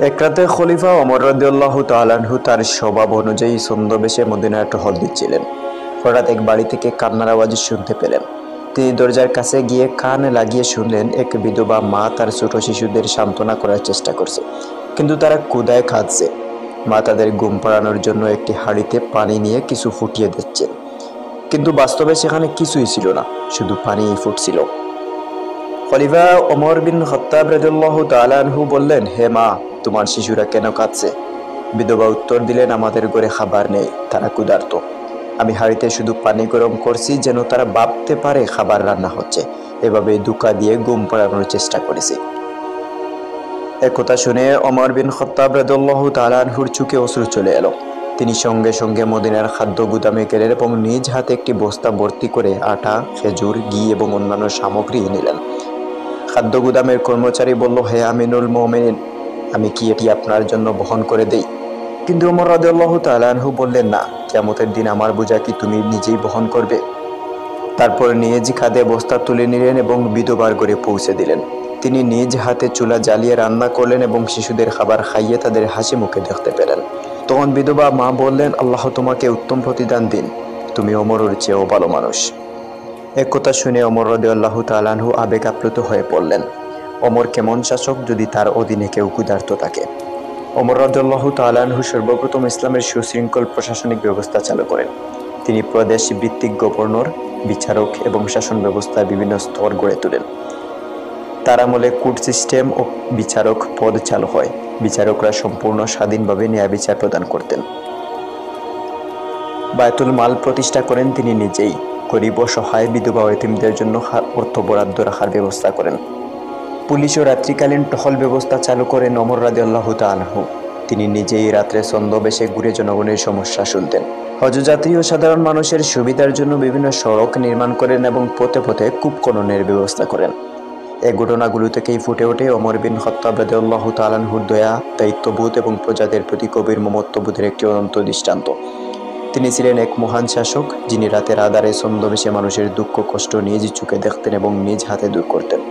এক রাতে খলিফা ওমর রাদিয়াল্লাহু তাআলা আনহু তার স্বভাব অনুযায়ী ছদ্মবেশে মদিনায় টহল দিচ্ছিলেন। হঠাৎ এক বাড়ি থেকে কান্নার আওয়াজ শুনতে পেলেন। তিনি দরজার কাছে গিয়ে কান লাগিয়ে শুনলেন এক বিধবা মা তার ছোট শিশুদের সান্ত্বনা করার চেষ্টা করছে, কিন্তু তারা ক্ষুধায় খাচ্ছে। মা তাদের ঘুম পাড়ানোর জন্য একটি হাঁড়িতে পানি নিয়ে কিছু ফুটিয়ে দিচ্ছে, কিন্তু বাস্তবে সেখানে কিছুই ছিল না, শুধু পানিই ফুটছিল। খলিফা ওমর বিন খাত্তাব রাদিয়াল্লাহু তাআলা আনহু বললেন, হে মা, তোমার শিশুরা কেন কাঁদছে? বিধবা উত্তর দিলেন, আমাদের ঘরে খাবার নেই, তারা ক্ষুধার্ত। আমি হাঁড়িতে শুধু পানি গরম করছি যেন তারা ভাবতে পারে খাবার রান্না হচ্ছে। এভাবে ধোঁকা দিয়ে ঘুম পাড়ানোর চেষ্টা করেছি। একথা শুনে ওমর বিন খাত্তাব রাদিয়াল্লাহু তাআলা আনহুর চোখে অশ্রু চলে এলো। তিনি সঙ্গে সঙ্গে মদিনার খাদ্য গুদামে গেলেন এবং নিজ হাতে একটি বস্তা ভর্তি করে আটা, খেজুর, ঘি এবং অন্যান্য সামগ্রী নিলেন। খাদ্য গুদামের কর্মচারী বলল, হে আমিনুল মুমিনিন, আমি কি এটি আপনার জন্য বহন করে দেই? কিন্তু ওমর রাদিয়াল্লাহু তাআলা আনহু বললেন, না, কিয়ামতের দিন আমার বোঝা কি তুমি নিজেই বহন করবে? তারপর নিজ কাঁধে বস্তা তুলে নিলেন এবং বিধবার ঘরে পৌঁছে দিলেন। তিনি নিজ হাতে চুলা জ্বালিয়ে রান্না করলেন এবং শিশুদের খাবার খাইয়ে তাদের হাসি মুখে দেখতে পেলেন। তখন বিধবা মা বললেন, আল্লাহ তোমাকে উত্তম প্রতিদান দিন, তুমি ওমরের চেয়েও ভালো মানুষ। এক কথা শুনে ওমর রাদিয়াল্লাহু তাআলা আনহু আবেগ আপ্লুত হয়ে পড়লেন। ওমর কেমন শাসক যদি তার অধীনে কেউ ক্ষুধার্ত থাকে। ওমর রাদিয়াল্লাহু তাআলা আনহু সর্বপ্রথম ইসলামের সুশৃঙ্খল প্রশাসনিক ব্যবস্থা চালু করেন। তিনি প্রদেশ ভিত্তিক গভর্নর, বিচারক এবং শাসন ব্যবস্থার বিভিন্ন স্তর গড়ে তোলেন। তার আমলে কোর্ট সিস্টেম ও বিচারক পদ চালু হয়। বিচারকরা সম্পূর্ণ স্বাধীনভাবে ন্যায় বিচার প্রদান করতেন। বায়তুল মাল প্রতিষ্ঠা করেন তিনি নিজেই। গরিব ও সহায় বিধবা ও এতিমদের জন্য অর্থ বরাদ্দ রাখার ব্যবস্থা করেন। পুলিশ ও রাত্রিকালীন টহল ব্যবস্থা চালু করেন ওমর রাদিয়াল্লাহু তাআলা আনহু। তিনি নিজেই রাত্রে ছদ্মবেশে ঘুরে জনগণের সমস্যা শুনতেন। হজযাত্রী ও সাধারণ মানুষের সুবিধার জন্য বিভিন্ন সড়ক নির্মাণ করেন এবং পথে পথে কূপ খননের ব্যবস্থা করেন। এই ঘটনাগুলো থেকেই ফুটে ওঠে ওমর বিন খাত্তাব রাদিয়াল্লাহু তাআলা আনহুর দয়া, দায়িত্ববোধ এবং প্রজাদের প্রতি গভীর মমত্ববোধের একটি অনন্ত দৃষ্টান্ত। তিনি ছিলেন এক মহান শাসক, যিনি রাতের আঁধারে ছদ্মবেশে মানুষের দুঃখ কষ্ট নিজ চোখে দেখতেন এবং নিজ হাতে দূর করতেন।